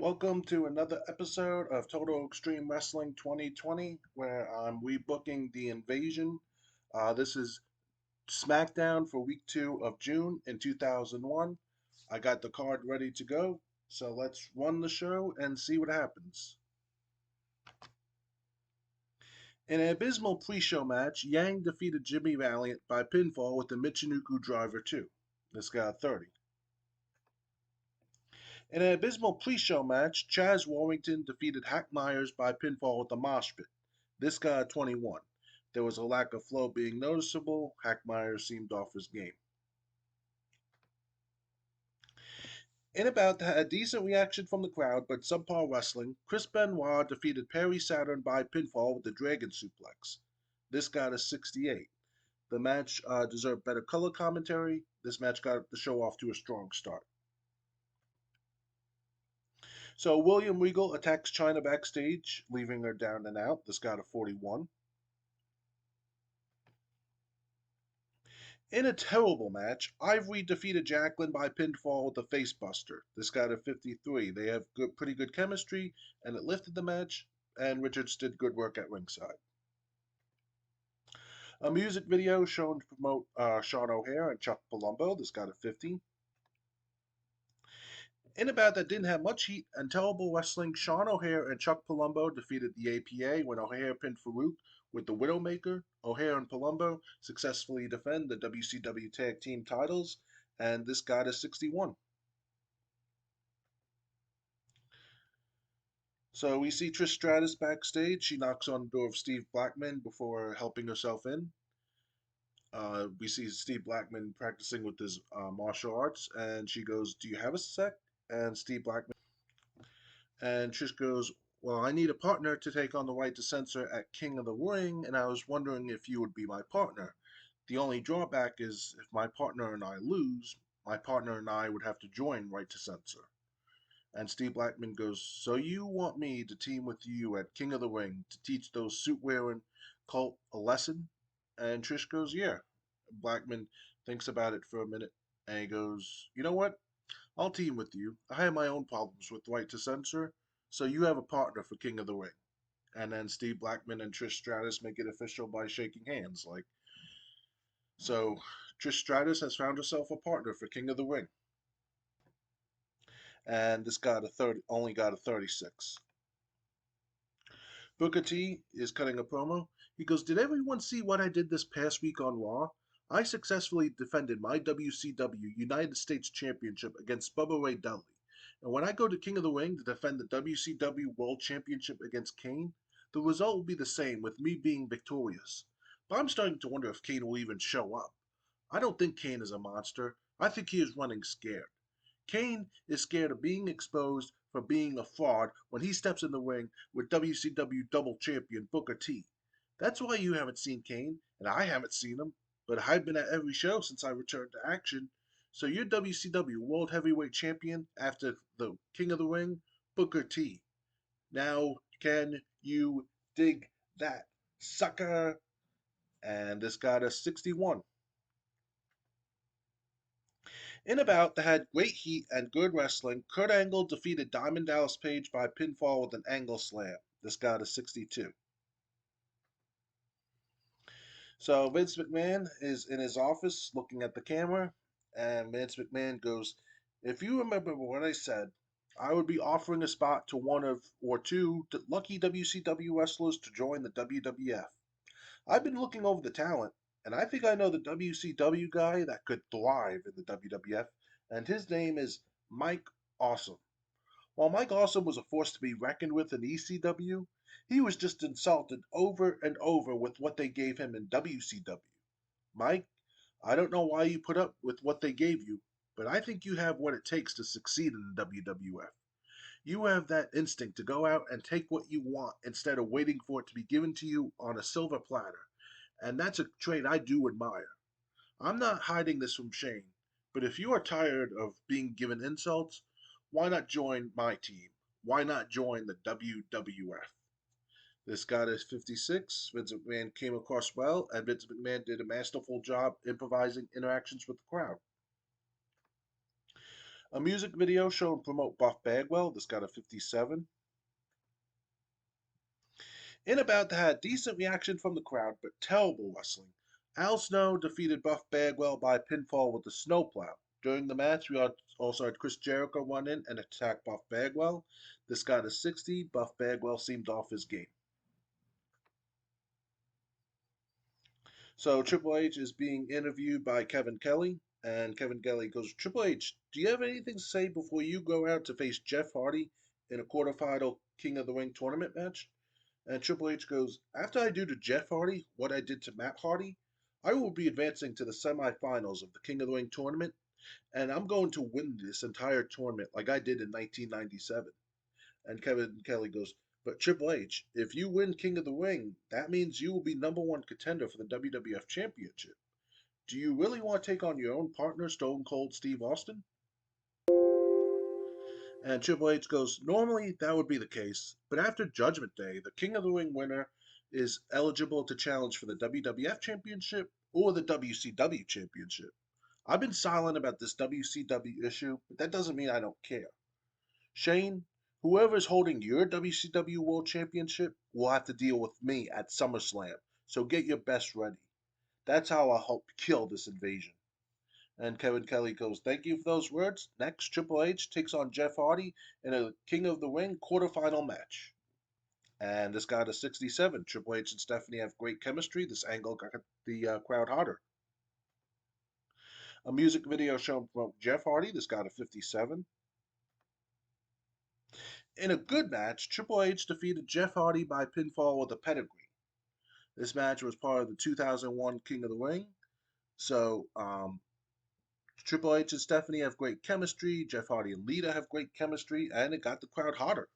Welcome to another episode of Total Extreme Wrestling 2020, where I'm rebooking the invasion. This is Smackdown for week 2 of June in 2001. I got the card ready to go, so let's run the show and see what happens. In an abysmal pre-show match, Yang defeated Jimmy Valiant by pinfall with the Michinoku Driver 2. This got 30. In an abysmal pre-show match, Chaz Warrington defeated Hack Myers by pinfall with the Mosh Pit. This got 21. There was a lack of flow being noticeable. Hack Myers seemed off his game. In about that had a decent reaction from the crowd, but subpar wrestling, Chris Benoit defeated Perry Saturn by pinfall with the Dragon Suplex. This got a 68. The match deserved better color commentary. This match got the show off to a strong start. So William Regal attacks Chyna backstage, leaving her down and out. This got a 41. In a terrible match, Ivory defeated Jacqueline by pinfall with a facebuster. This got a 53. They have pretty good chemistry, and it lifted the match, and Richards did good work at ringside. A music video shown to promote Sean O'Hare and Chuck Palumbo. This got a 50. In a bout that didn't have much heat and terrible wrestling, Sean O'Hare and Chuck Palumbo defeated the APA when O'Hare pinned Farouk with the Widowmaker. O'Hare and Palumbo successfully defend the WCW Tag Team titles, and this got a 61. So we see Trish Stratus backstage. She knocks on the door of Steve Blackman before helping herself in. We see Steve Blackman practicing with his martial arts, and she goes, "Do you have a sec?" And Trish goes, "Well, I need a partner to take on the right to censor at King of the Ring, and I was wondering if you would be my partner. The only drawback is if my partner and I lose, my partner and I would have to join right to censor." And Steve Blackman goes, "So you want me to team with you at King of the Ring to teach those suit-wearing cult a lesson?" And Trish goes, "Yeah." Blackman thinks about it for a minute, and he goes, "You know what? I'll team with you. I have my own problems with right to censor, so you have a partner for King of the Ring." And then Steve Blackman and Trish Stratus make it official by shaking hands. So Trish Stratus has found herself a partner for King of the Ring. And this got a 30, only got a 36. Booker T is cutting a promo. He goes, "Did everyone see what I did this past week on Raw? I successfully defended my WCW United States Championship against Bubba Ray Dudley. And when I go to King of the Ring to defend the WCW World Championship against Kane, the result will be the same with me being victorious. But I'm starting to wonder if Kane will even show up. I don't think Kane is a monster. I think he is running scared. Kane is scared of being exposed for being a fraud when he steps in the ring with WCW double champion Booker T. That's why you haven't seen Kane, and I haven't seen him, but I've been at every show since I returned to action. So you're WCW World Heavyweight Champion after the King of the Ring, Booker T. Now, can you dig that, sucker?" And this got us 61. In a bout that had great heat and good wrestling, Kurt Angle defeated Diamond Dallas Page by pinfall with an angle slam. This got a 62. So Vince McMahon is in his office looking at the camera, and Vince McMahon goes, "If you remember what I said, I would be offering a spot to one of or two lucky WCW wrestlers to join the WWF. I've been looking over the talent, and I think I know the WCW guy that could thrive in the WWF, and his name is Mike Awesome. While Mike Awesome was a force to be reckoned with in ECW, he was just insulted over and over with what they gave him in WCW. Mike, I don't know why you put up with what they gave you, but I think you have what it takes to succeed in the WWF. You have that instinct to go out and take what you want instead of waiting for it to be given to you on a silver platter. And that's a trait I do admire. I'm not hiding this from Shane, but if you are tired of being given insults, why not join my team? Why not join the WWF?" This got us 56. Vince McMahon came across well, and Vince McMahon did a masterful job improvising interactions with the crowd. A music video showing promote Buff Bagwell. This got a 57. In about that had decent reaction from the crowd, but terrible wrestling. Al Snow defeated Buff Bagwell by pinfall with the snowplow. During the match, we also had Chris Jericho run in and attack Buff Bagwell. This got a 60. Buff Bagwell seemed off his game. So Triple H is being interviewed by Kevin Kelly, and Kevin Kelly goes, Triple H, do you have anything to say before you go out to face Jeff Hardy in a quarterfinal King of the Ring tournament match? And Triple H goes, after I do to Jeff Hardy what I did to Matt Hardy, I will be advancing to the semifinals of the King of the Ring tournament, and I'm going to win this entire tournament like I did in 1997. And Kevin Kelly goes, but Triple H, if you win King of the Ring, that means you will be #1 contender for the WWF Championship. Do you really want to take on your own partner, Stone Cold Steve Austin? And Triple H goes, normally that would be the case, but after Judgment Day, the King of the Ring winner is eligible to challenge for the WWF Championship or the WCW Championship. I've been silent about this WCW issue, but that doesn't mean I don't care. Shane, whoever is holding your WCW World Championship will have to deal with me at SummerSlam, so get your best ready. That's how I hope to kill this invasion. And Kevin Kelly goes, thank you for those words. Next, Triple H takes on Jeff Hardy in a King of the Ring quarterfinal match. And this got a 67. Triple H and Stephanie have great chemistry. This angle got the crowd hotter. A music video showing from Jeff Hardy. This got a 57. In a good match, Triple H defeated Jeff Hardy by pinfall with a pedigree. This match was part of the 2001 King of the Ring. So, Triple H and Stephanie have great chemistry. Jeff Hardy and Lita have great chemistry, and it got the crowd hotter.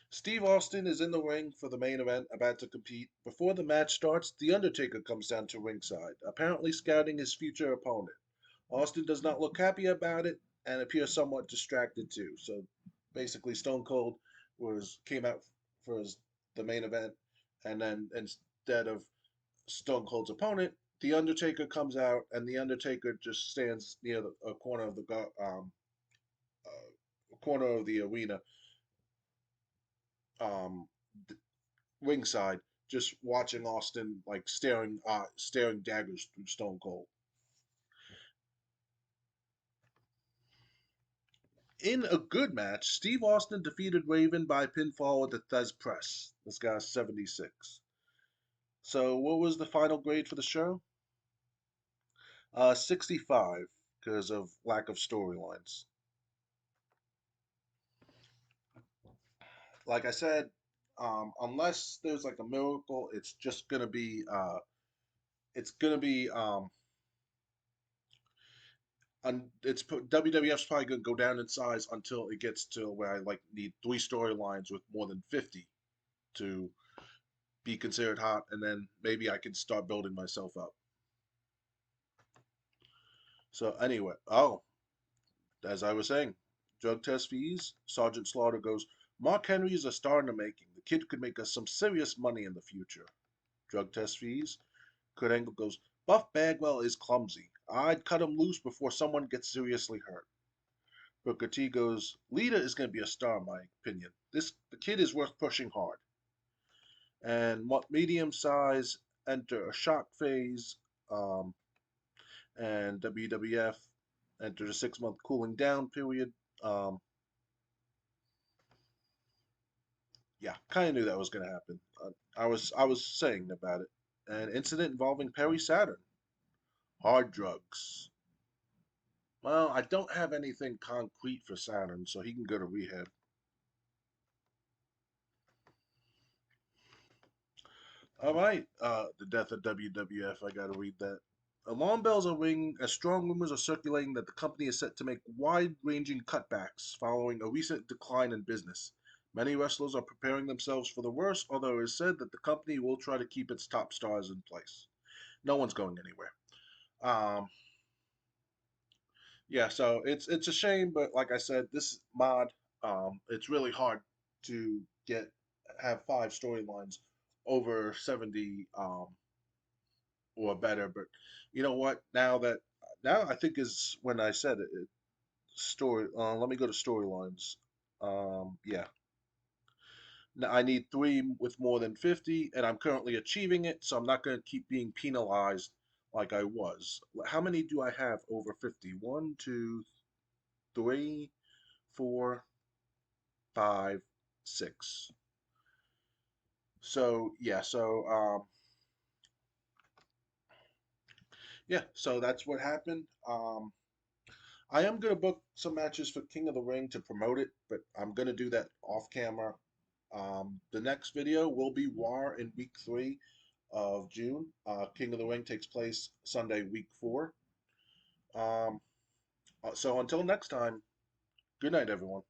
Steve Austin is in the ring for the main event, about to compete. Before the match starts, The Undertaker comes down to ringside, apparently scouting his future opponent. Austin does not look happy about it and appears somewhat distracted too. So basically, Stone Cold came out for the main event, and then instead of Stone Cold's opponent, The Undertaker comes out, and The Undertaker just stands near a corner of the corner of the arena, um, ringside, just watching Austin like staring daggers through Stone Cold. In a good match, Steve Austin defeated Raven by pinfall with the Thez Press. This guy's 76. So what was the final grade for the show? 65 because of lack of storylines. Like I said, unless there's like a miracle, it's gonna be WWF's probably gonna go down in size until it gets to where I like need 3 storylines with more than 50 to be considered hot, and then maybe I can start building myself up. So anyway, as I was saying, drug test fees. Sergeant Slaughter goes, Mark Henry is a star in the making. The kid could make us some serious money in the future. Drug test fees. Kurt Angle goes, Buff Bagwell is clumsy. I'd cut him loose before someone gets seriously hurt. Booker T goes, Lita is going to be a star, in my opinion. The kid is worth pushing hard. And medium size enter a shock phase, and WWF entered a 6 month cooling down period. Um, yeah, kind of knew that was going to happen. I was saying about it. An incident involving Perry Saturn, hard drugs. Well, I don't have anything concrete for Saturn, so he can go to rehab. All right, the death of WWF. I got to read that. Alarm bells are ringing as strong rumors are circulating that the company is set to make wide-ranging cutbacks following a recent decline in business. Many wrestlers are preparing themselves for the worst, although it is said that the company will try to keep its top stars in place. No one's going anywhere. Um, yeah, so it's a shame, but like I said, this mod, it's really hard to have 5 storylines over 70 or better. But you know what? Now that Now I think is when I said it. Story. Let me go to storylines. Yeah. Now I need three with more than 50, and I'm currently achieving it, so I'm not going to keep being penalized like I was. How many do I have over 50? One, two, three, four, five, six. So yeah, so that's what happened. I am gonna book some matches for King of the Ring to promote it, but I'm gonna do that off camera. The next video will be War in week 3 of June. King of the Ring takes place Sunday, week 4. Um, so until next time, good night, everyone.